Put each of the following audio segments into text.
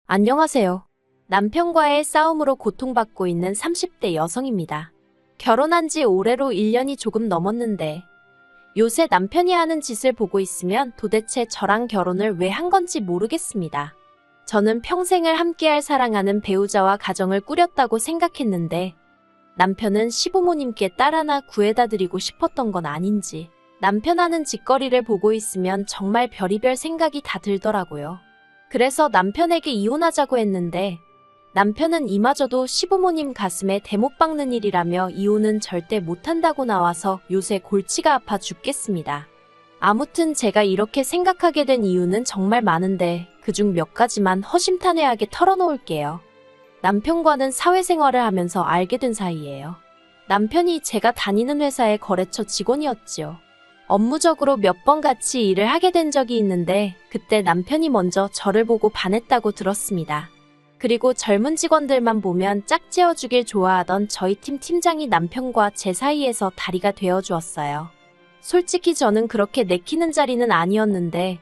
안녕하세요. 남편과의 싸움으로 고통받고 있는 30대 여성입니다. 결혼한 지 올해로 1년이 조금 넘었는데 요새 남편이 하는 짓을 보고 있으면 도대체 저랑 결혼을 왜 한 건지 모르겠습니다. 저는 평생을 함께할 사랑하는 배우자와 가정을 꾸렸다고 생각했는데 남편은 시부모님께 딸 하나 구해다 드리고 싶었던 건 아닌지 남편 하는 짓거리를 보고 있으면 정말 별의별 생각이 다 들더라고요. 그래서 남편에게 이혼하자고 했는데 남편은 이마저도 시부모님 가슴에 대못 박는 일이라며 이혼은 절대 못한다고 나와서 요새 골치가 아파 죽겠습니다. 아무튼 제가 이렇게 생각하게 된 이유는 정말 많은데 그중 몇 가지만 허심탄회하게 털어놓을게요. 남편과는 사회생활을 하면서 알게 된 사이예요. 남편이 제가 다니는 회사의 거래처 직원이었지요. 업무적으로 몇 번 같이 일을 하게 된 적이 있는데 그때 남편이 먼저 저를 보고 반했다고 들었습니다. 그리고 젊은 직원들만 보면 짝지어주길 좋아하던 저희 팀 팀장이 남편과 제 사이에서 다리가 되어주었어요. 솔직히 저는 그렇게 내키는 자리는 아니었는데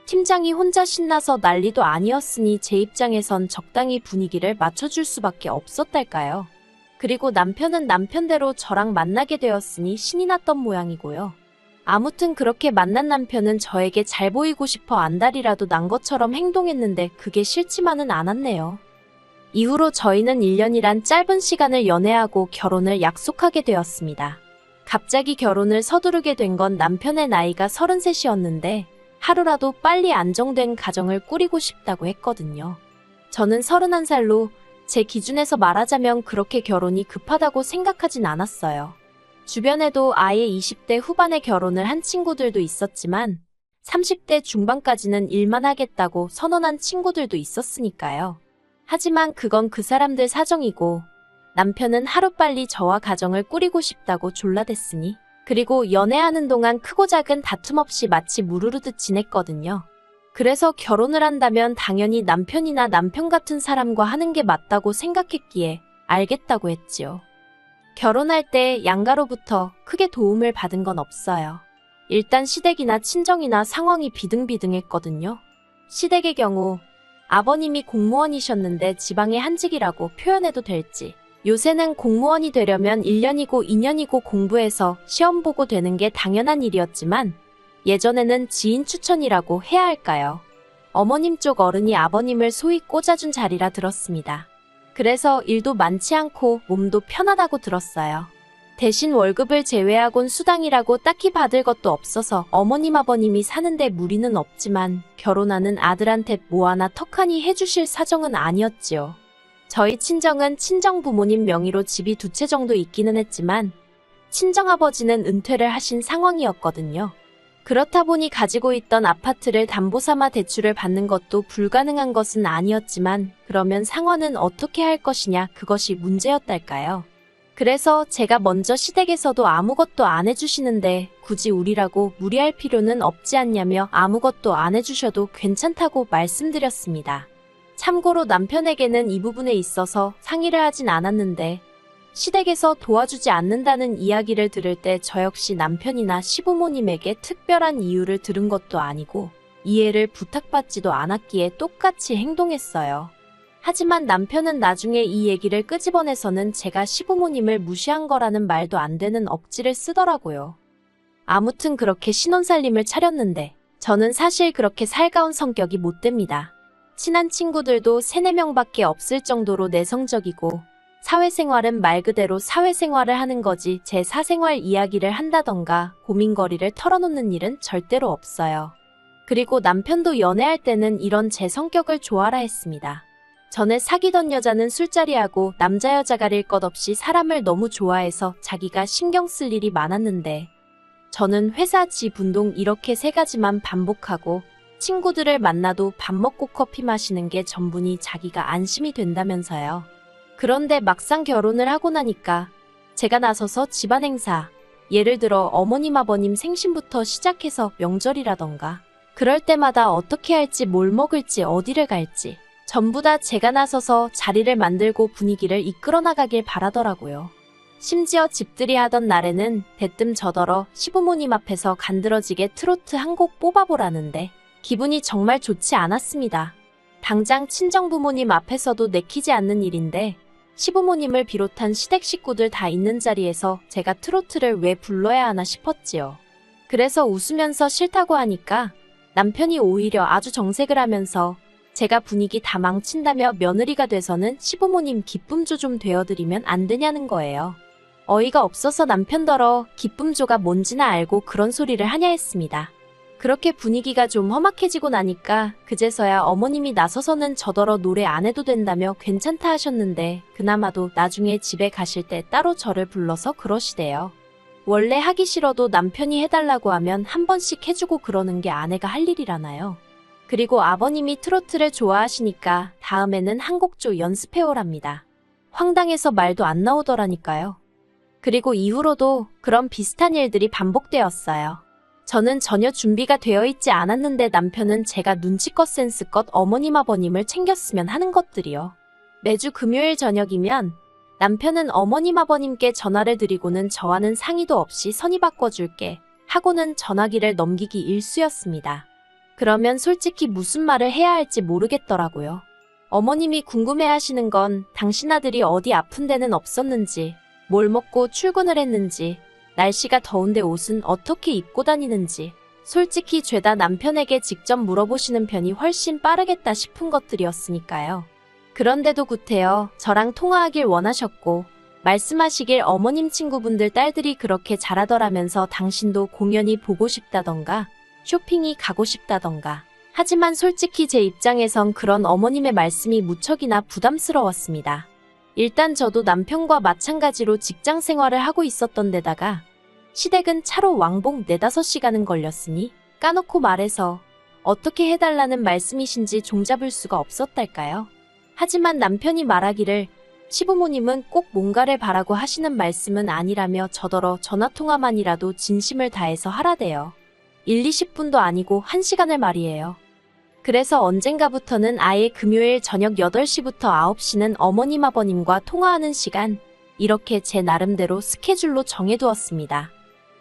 팀장이 혼자 신나서 난리도 아니었으니 제 입장에선 적당히 분위기를 맞춰줄 수밖에 없었달까요. 그리고 남편은 남편대로 저랑 만나게 되었으니 신이 났던 모양이고요. 아무튼 그렇게 만난 남편은 저에게 잘 보이고 싶어 안달이라도 난 것처럼 행동했는데 그게 싫지만은 않았네요. 이후로 저희는 1년이란 짧은 시간을 연애하고 결혼을 약속하게 되었습니다. 갑자기 결혼을 서두르게 된 건 남편의 나이가 33이었는데 하루라도 빨리 안정된 가정을 꾸리고 싶다고 했거든요. 저는 31살로 제 기준에서 말하자면 그렇게 결혼이 급하다고 생각하진 않았어요. 주변에도 아예 20대 후반에 결혼을 한 친구들도 있었지만 30대 중반까지는 일만 하겠다고 선언한 친구들도 있었으니까요. 하지만 그건 그 사람들 사정이고 남편은 하루빨리 저와 가정을 꾸리고 싶다고 졸라댔으니 그리고 연애하는 동안 크고 작은 다툼 없이 마치 무르르듯 지냈거든요. 그래서 결혼을 한다면 당연히 남편이나 남편 같은 사람과 하는 게 맞다고 생각했기에 알겠다고 했지요. 결혼할 때 양가로부터 크게 도움을 받은 건 없어요. 일단 시댁이나 친정이나 상황이 비등비등했거든요. 시댁의 경우 아버님이 공무원이셨는데 지방의 한직이라고 표현해도 될지 요새는 공무원이 되려면 1년이고 2년이고 공부해서 시험 보고 되는 게 당연한 일이었지만 예전에는 지인 추천이라고 해야 할까요? 어머님 쪽 어른이 아버님을 소위 꽂아준 자리라 들었습니다. 그래서 일도 많지 않고 몸도 편하다고 들었어요. 대신 월급을 제외하곤 수당이라고 딱히 받을 것도 없어서 어머님 아버님이 사는데 무리는 없지만 결혼하는 아들한테 뭐 하나 턱하니 해주실 사정은 아니었지요. 저희 친정은 친정 부모님 명의로 집이 2채 정도 있기는 했지만 친정아버지는 은퇴를 하신 상황이었거든요. 그렇다 보니 가지고 있던 아파트를 담보 삼아 대출을 받는 것도 불가능한 것은 아니었지만 그러면 상환은 어떻게 할 것이냐 그것이 문제였달까요. 그래서 제가 먼저 시댁에서도 아무것도 안 해주시는데 굳이 우리라고 무리할 필요는 없지 않냐며 아무것도 안 해주셔도 괜찮다고 말씀드렸습니다. 참고로 남편에게는 이 부분에 있어서 상의를 하진 않았는데 시댁에서 도와주지 않는다는 이야기를 들을 때 저 역시 남편이나 시부모님에게 특별한 이유를 들은 것도 아니고 이해를 부탁받지도 않았기에 똑같이 행동했어요. 하지만 남편은 나중에 이 얘기를 끄집어내서는 제가 시부모님을 무시한 거라는 말도 안 되는 억지를 쓰더라고요. 아무튼 그렇게 신혼살림을 차렸는데 저는 사실 그렇게 살가운 성격이 못 됩니다. 친한 친구들도 3, 4명밖에 없을 정도로 내성적이고 사회생활은 말 그대로 사회생활을 하는 거지 제 사생활 이야기를 한다던가 고민거리를 털어놓는 일은 절대로 없어요. 그리고 남편도 연애할 때는 이런 제 성격을 좋아라 했습니다. 전에 사귀던 여자는 술자리하고 남자 여자 가릴 것 없이 사람을 너무 좋아해서 자기가 신경 쓸 일이 많았는데 저는 회사 집 운동 이렇게 3가지만 반복하고 친구들을 만나도 밥 먹고 커피 마시는 게 전부니 자기가 안심이 된다면서요. 그런데 막상 결혼을 하고 나니까 제가 나서서 집안 행사, 예를 들어 어머님 아버님 생신부터 시작해서 명절이라던가 그럴 때마다 어떻게 할지 뭘 먹을지 어디를 갈지 전부 다 제가 나서서 자리를 만들고 분위기를 이끌어 나가길 바라더라고요. 심지어 집들이 하던 날에는 대뜸 저더러 시부모님 앞에서 간드러지게 트로트 한 곡 뽑아보라는데 기분이 정말 좋지 않았습니다. 당장 친정부모님 앞에서도 내키지 않는 일인데 시부모님을 비롯한 시댁 식구들 다 있는 자리에서 제가 트로트를 왜 불러야 하나 싶었지요. 그래서 웃으면서 싫다고 하니까 남편이 오히려 아주 정색을 하면서 제가 분위기 다 망친다며 며느리가 돼서는 시부모님 기쁨조 좀 되어드리면 안 되냐는 거예요. 어이가 없어서 남편더러 기쁨조가 뭔지나 알고 그런 소리를 하냐 했습니다. 그렇게 분위기가 좀 험악해지고 나니까 그제서야 어머님이 나서서는 저더러 노래 안 해도 된다며 괜찮다 하셨는데 그나마도 나중에 집에 가실 때 따로 저를 불러서 그러시대요. 원래 하기 싫어도 남편이 해달라고 하면 한 번씩 해주고 그러는 게 아내가 할 일이라나요. 그리고 아버님이 트로트를 좋아하시니까 다음에는 한 곡조 연습해오랍니다. 황당해서 말도 안 나오더라니까요. 그리고 이후로도 그런 비슷한 일들이 반복되었어요. 저는 전혀 준비가 되어 있지 않았는데 남편은 제가 눈치껏 센스껏 어머님 아버님을 챙겼으면 하는 것들이요. 매주 금요일 저녁이면 남편은 어머님 아버님께 전화를 드리고는 저와는 상의도 없이 선의 바꿔줄게 하고는 전화기를 넘기기 일쑤였습니다. 그러면 솔직히 무슨 말을 해야 할지 모르겠더라고요. 어머님이 궁금해하시는 건 당신 아들이 어디 아픈 데는 없었는지, 뭘 먹고 출근을 했는지, 날씨가 더운데 옷은 어떻게 입고 다니는지, 솔직히 죄다 남편에게 직접 물어보시는 편이 훨씬 빠르겠다 싶은 것들이었으니까요. 그런데도 구태여 저랑 통화하길 원하셨고 말씀하시길 어머님 친구분들 딸들이 그렇게 잘하더라면서 당신도 공연이 보고 싶다던가 쇼핑이 가고 싶다던가. 하지만 솔직히 제 입장에선 그런 어머님의 말씀이 무척이나 부담스러웠습니다. 일단 저도 남편과 마찬가지로 직장 생활을 하고 있었던 데다가 시댁은 차로 왕복 4~5시간은 걸렸으니 까놓고 말해서 어떻게 해달라는 말씀이신지 종잡을 수가 없었달까요? 하지만 남편이 말하기를 시부모님은 꼭 뭔가를 바라고 하시는 말씀은 아니라며 저더러 전화통화만이라도 진심을 다해서 하라대요. 1~20분도 아니고 1시간을 말이에요. 그래서 언젠가부터는 아예 금요일 저녁 8시부터 9시는 어머님 아버님과 통화하는 시간, 이렇게 제 나름대로 스케줄로 정해두었습니다.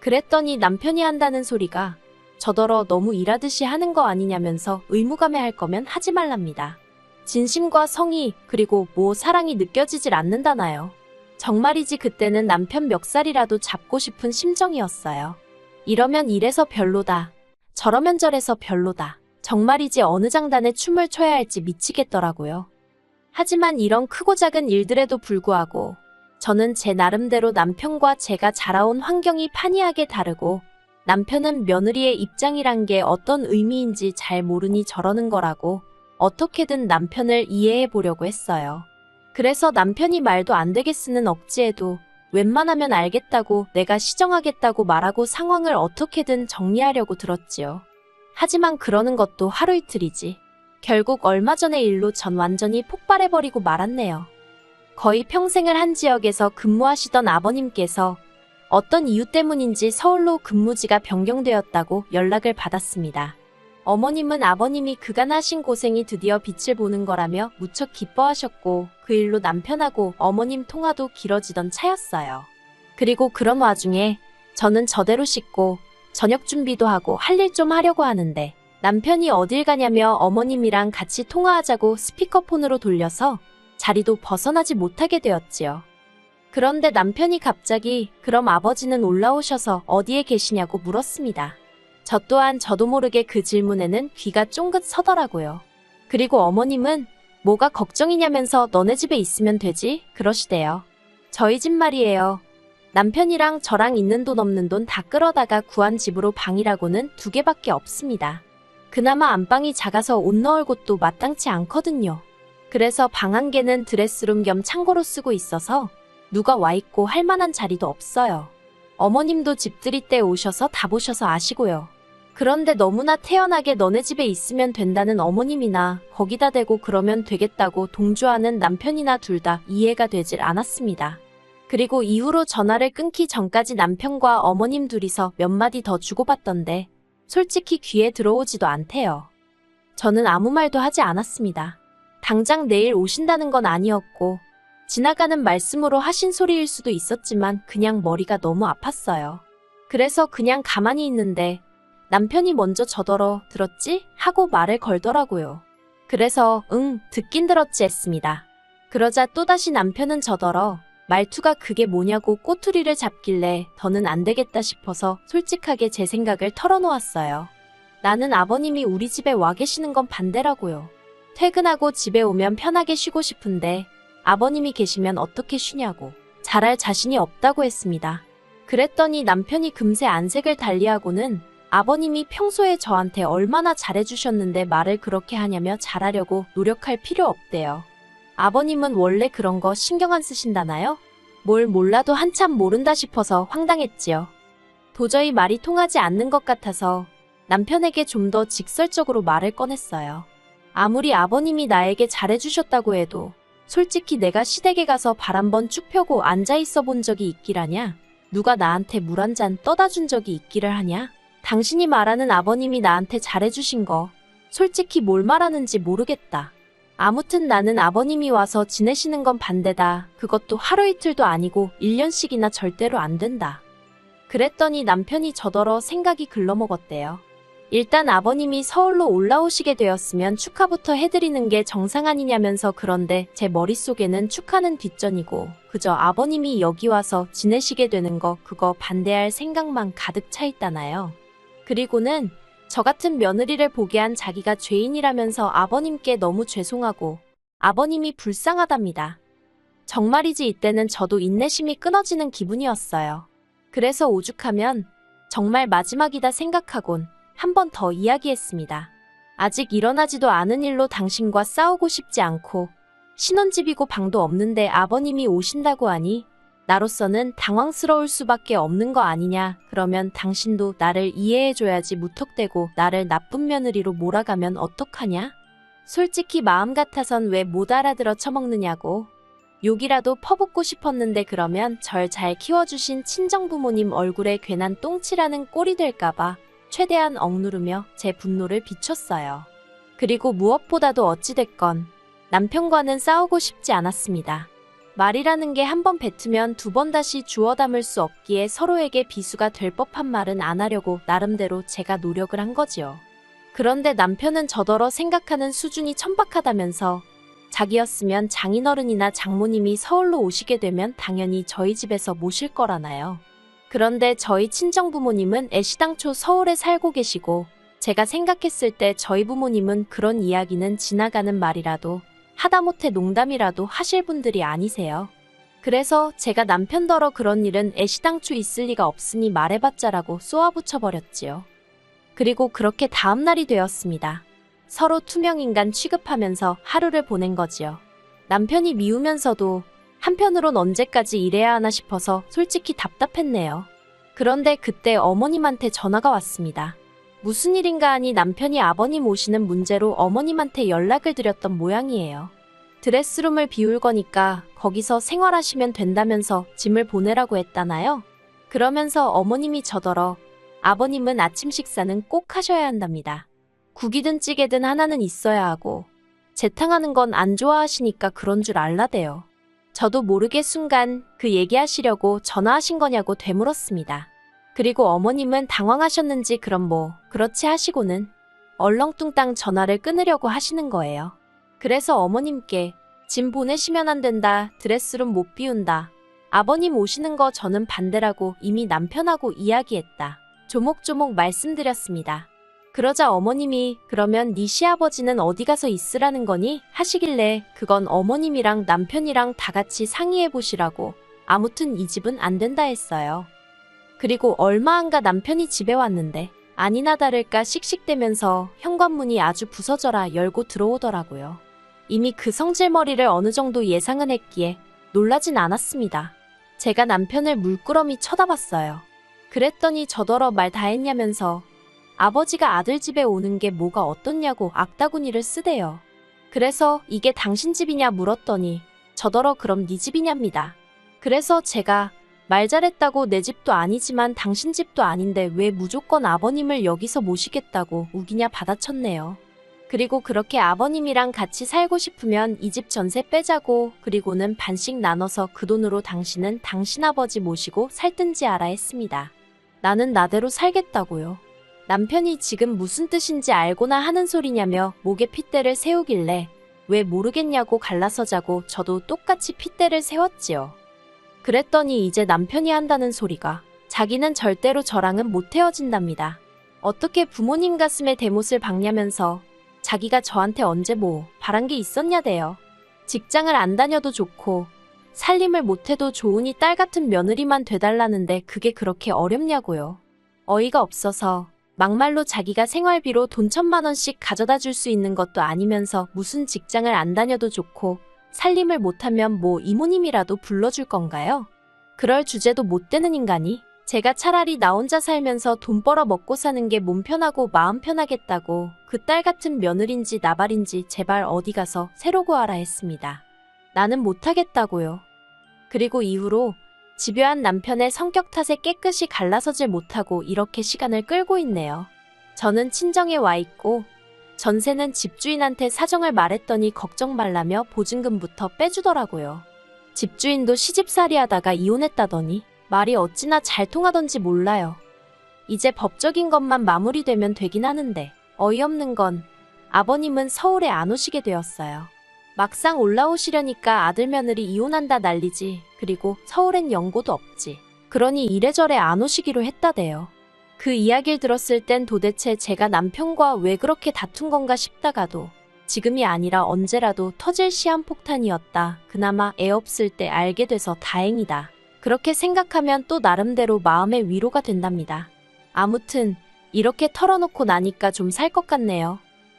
그랬더니 남편이 한다는 소리가 저더러 너무 일하듯이 하는 거 아니냐면서 의무감에 할 거면 하지 말랍니다. 진심과 성의 그리고 뭐 사랑이 느껴지질 않는다나요. 정말이지 그때는 남편 멱살이라도 잡고 싶은 심정이었어요. 이러면 이래서 별로다. 저러면 저래서 별로다. 정말이지 어느 장단에 춤을 춰야 할지 미치겠더라고요. 하지만 이런 크고 작은 일들에도 불구하고 저는 제 나름대로 남편과 제가 자라온 환경이 판이하게 다르고 남편은 며느리의 입장이란 게 어떤 의미인지 잘 모르니 저러는 거라고 어떻게든 남편을 이해해 보려고 했어요. 그래서 남편이 말도 안 되게 쓰는 억지에도 웬만하면 알겠다고 내가 시정하겠다고 말하고 상황을 어떻게든 정리하려고 들었지요. 하지만 그러는 것도 하루 이틀이지. 결국 얼마 전의 일로 전 완전히 폭발해버리고 말았네요. 거의 평생을 한 지역에서 근무하시던 아버님께서 어떤 이유 때문인지 서울로 근무지가 변경되었다고 연락을 받았습니다. 어머님은 아버님이 그간 하신 고생이 드디어 빛을 보는 거라며 무척 기뻐하셨고 그 일로 남편하고 어머님 통화도 길어지던 차였어요. 그리고 그런 와중에 저는 저대로 씻고 저녁 준비도 하고 할 일 좀 하려고 하는데 남편이 어딜 가냐며 어머님이랑 같이 통화하자고 스피커폰으로 돌려서 자리도 벗어나지 못하게 되었지요. 그런데 남편이 갑자기 그럼 아버지는 올라오셔서 어디에 계시냐고 물었습니다. 저 또한 저도 모르게 그 질문에는 귀가 쫑긋 서더라고요. 그리고 어머님은 뭐가 걱정이냐면서 너네 집에 있으면 되지 그러시대요. 저희 집 말이에요. 남편이랑 저랑 있는 돈 없는 돈 다 끌어다가 구한 집으로 방이라고는 2개밖에 없습니다. 그나마 안방이 작아서 옷 넣을 곳도 마땅치 않거든요. 그래서 방 1개는 드레스룸 겸 창고로 쓰고 있어서 누가 와 있고 할 만한 자리도 없어요. 어머님도 집들이 때 오셔서 다 보셔서 아시고요. 그런데 너무나 태연하게 너네 집에 있으면 된다는 어머님이나 거기다 대고 그러면 되겠다고 동조하는 남편이나 둘 다 이해가 되질 않았습니다. 그리고 이후로 전화를 끊기 전까지 남편과 어머님 둘이서 몇 마디 더 주고받던데 솔직히 귀에 들어오지도 않대요. 저는 아무 말도 하지 않았습니다. 당장 내일 오신다는 건 아니었고 지나가는 말씀으로 하신 소리일 수도 있었지만 그냥 머리가 너무 아팠어요. 그래서 그냥 가만히 있는데 남편이 먼저 저더러 들었지? 하고 말을 걸더라고요. 그래서 응, 듣긴 들었지 했습니다. 그러자 또다시 남편은 저더러 말투가 그게 뭐냐고 꼬투리를 잡길래 더는 안 되겠다 싶어서 솔직하게 제 생각을 털어놓았어요. 나는 아버님이 우리 집에 와 계시는 건 반대라고요. 퇴근하고 집에 오면 편하게 쉬고 싶은데 아버님이 계시면 어떻게 쉬냐고 잘할 자신이 없다고 했습니다. 그랬더니 남편이 금세 안색을 달리하고는 아버님이 평소에 저한테 얼마나 잘해주셨는데 말을 그렇게 하냐며 잘하려고 노력할 필요 없대요. 아버님은 원래 그런 거 신경 안 쓰신다나요? 뭘 몰라도 한참 모른다 싶어서 황당했지요. 도저히 말이 통하지 않는 것 같아서 남편에게 좀 더 직설적으로 말을 꺼냈어요. 아무리 아버님이 나에게 잘해주셨다고 해도 솔직히 내가 시댁에 가서 발 한번 쭉 펴고 앉아있어 본 적이 있기라냐? 누가 나한테 물 한 잔 떠다 준 적이 있기를 하냐? 당신이 말하는 아버님이 나한테 잘해주신 거 솔직히 뭘 말하는지 모르겠다. 아무튼 나는 아버님이 와서 지내시는 건 반대다. 그것도 하루 이틀도 아니고 1년씩이나 절대로 안 된다. 그랬더니 남편이 저더러 생각이 글러먹었대요. 일단 아버님이 서울로 올라오시게 되었으면 축하부터 해드리는 게 정상 아니냐면서 그런데 제 머릿속에는 축하는 뒷전이고 그저 아버님이 여기 와서 지내시게 되는 거 그거 반대할 생각만 가득 차 있다나요. 그리고는 저 같은 며느리를 보게 한 자기가 죄인이라면서 아버님께 너무 죄송하고 아버님이 불쌍하답니다. 정말이지 이때는 저도 인내심이 끊어지는 기분이었어요. 그래서 오죽하면 정말 마지막이다 생각하곤 한 번 더 이야기했습니다. 아직 일어나지도 않은 일로 당신과 싸우고 싶지 않고 신혼집이고 방도 없는데 아버님이 오신다고 하니 나로서는 당황스러울 수밖에 없는 거 아니냐. 그러면 당신도 나를 이해해줘야지 무턱대고 나를 나쁜 며느리로 몰아가면 어떡하냐? 솔직히 마음 같아선 왜 못 알아들어 처먹느냐고. 욕이라도 퍼붓고 싶었는데 그러면 절 잘 키워주신 친정부모님 얼굴에 괜한 똥칠하는 꼴이 될까봐 최대한 억누르며 제 분노를 비췄어요. 그리고 무엇보다도 어찌됐건 남편과는 싸우고 싶지 않았습니다. 말이라는 게 한 번 뱉으면 두 번 다시 주워 담을 수 없기에 서로에게 비수가 될 법한 말은 안 하려고 나름대로 제가 노력을 한 거지요. 그런데 남편은 저더러 생각하는 수준이 천박하다면서 자기였으면 장인어른이나 장모님이 서울로 오시게 되면 당연히 저희 집에서 모실 거라나요. 그런데 저희 친정부모님은 애시당초 서울에 살고 계시고 제가 생각했을 때 저희 부모님은 그런 이야기는 지나가는 말이라도 하다못해 농담이라도 하실 분들이 아니세요. 그래서 제가 남편더러 그런 일은 애시당초 있을 리가 없으니 말해봤자라고 쏘아붙여버렸지요. 그리고 그렇게 다음날이 되었습니다. 서로 투명인간 취급하면서 하루를 보낸 거지요. 남편이 미우면서도 한편으론 언제까지 이래야 하나 싶어서 솔직히 답답했네요. 그런데 그때 어머님한테 전화가 왔습니다. 무슨 일인가 하니 남편이 아버님 오시는 문제로 어머님한테 연락을 드렸던 모양이에요. 드레스룸을 비울 거니까 거기서 생활하시면 된다면서 짐을 보내라고 했다나요? 그러면서 어머님이 저더러 아버님은 아침 식사는 꼭 하셔야 한답니다. 국이든 찌개든 하나는 있어야 하고 재탕하는 건 안 좋아하시니까 그런 줄 알라대요. 저도 모르게 순간 그 얘기하시려고 전화하신 거냐고 되물었습니다. 그리고 어머님은 당황하셨는지 그럼 뭐 그렇지 하시고는 얼렁뚱땅 전화를 끊으려고 하시는 거예요. 그래서 어머님께 짐 보내시면 안 된다. 드레스룸 못 비운다. 아버님 오시는 거 저는 반대라고 이미 남편하고 이야기했다. 조목조목 말씀드렸습니다. 그러자 어머님이 그러면 네 시아버지는 어디 가서 있으라는 거니? 하시길래 그건 어머님이랑 남편이랑 다 같이 상의해 보시라고 아무튼 이 집은 안 된다 했어요. 그리고 얼마 안 가 남편이 집에 왔는데 아니나 다를까 씩씩대면서 현관문이 아주 부서져라 열고 들어오더라고요. 이미 그 성질머리를 어느 정도 예상은 했기에 놀라진 않았습니다. 제가 남편을 물끄러미 쳐다봤어요. 그랬더니 저더러 말 다 했냐면서 아버지가 아들 집에 오는 게 뭐가 어떻냐고 악다구니를 쓰대요. 그래서 이게 당신 집이냐 물었더니 저더러 그럼 네 집이냐입니다. 그래서 제가 말 잘했다고 내 집도 아니지만 당신 집도 아닌데 왜 무조건 아버님을 여기서 모시겠다고 우기냐 받아쳤네요. 그리고 그렇게 아버님이랑 같이 살고 싶으면 이 집 전세 빼자고 그리고는 반씩 나눠서 그 돈으로 당신은 당신 아버지 모시고 살든지 알아 했습니다. 나는 나대로 살겠다고요. 남편이 지금 무슨 뜻인지 알고나 하는 소리냐며 목에 핏대를 세우길래 왜 모르겠냐고 갈라서자고 저도 똑같이 핏대를 세웠지요. 그랬더니 이제 남편이 한다는 소리가 자기는 절대로 저랑은 못 헤어진답니다. 어떻게 부모님 가슴에 대못을 박냐면서 자기가 저한테 언제 뭐 바란 게 있었냐대요. 직장을 안 다녀도 좋고 살림을 못해도 좋으니 딸 같은 며느리만 돼달라는데 그게 그렇게 어렵냐고요. 어이가 없어서 막말로 자기가 생활비로 돈 1,000만 원씩 가져다 줄 수 있는 것도 아니면서 무슨 직장을 안 다녀도 좋고 살림을 못하면 뭐 이모님이라도 불러줄 건가요? 그럴 주제도 못 되는 인간이 제가 차라리 나 혼자 살면서 돈 벌어 먹고 사는 게 몸 편하고 마음 편하겠다고 그 딸 같은 며느린지 나발인지 제발 어디 가서 새로 구하라 했습니다. 나는 못하겠다고요. 그리고 이후로 집요한 남편의 성격 탓에 깨끗이 갈라서질 못하고 이렇게 시간을 끌고 있네요. 저는 친정에 와 있고 전세는 집주인한테 사정을 말했더니 걱정 말라며 보증금부터 빼주더라고요. 집주인도 시집살이 하다가 이혼했다더니 말이 어찌나 잘 통하던지 몰라요. 이제 법적인 것만 마무리되면 되긴 하는데 어이없는 건 아버님은 서울에 안 오시게 되었어요. 막상 올라오시려니까 아들 며느리 이혼한다 난리지. 그리고 서울엔 연고도 없지. 그러니 이래저래 안 오시기로 했다대요. 그 이야기를 들었을 땐 도대체 제가 남편과 왜 그렇게 다툰 건가 싶다가도 지금이 아니라 언제라도 터질 시한폭탄이었다. 그나마 애 없을 때 알게 돼서 다행이다. 그렇게 생각하면 또 나름대로 마음의 위로가 된답니다. 아무튼 이렇게 털어놓고 나니까 좀 살 것 같네요.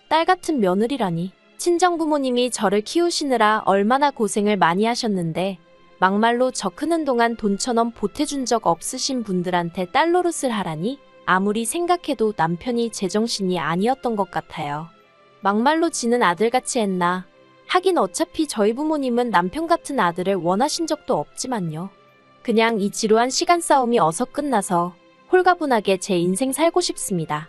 딸 같은 며느리라니. 친정부모님이 저를 키우시느라 얼마나 고생을 많이 하셨는데 막말로 저 크는 동안 돈 1,000원 보태준 적 없으신 분들한테 딸 노릇을 하라니 아무리 생각해도 남편이 제정신이 아니었던 것 같아요. 막말로 지는 아들같이 했나. 하긴 어차피 저희 부모님은 남편 같은 아들을 원하신 적도 없지만요. 그냥 이 지루한 시간 싸움이 어서 끝나서 홀가분하게 제 인생 살고 싶습니다.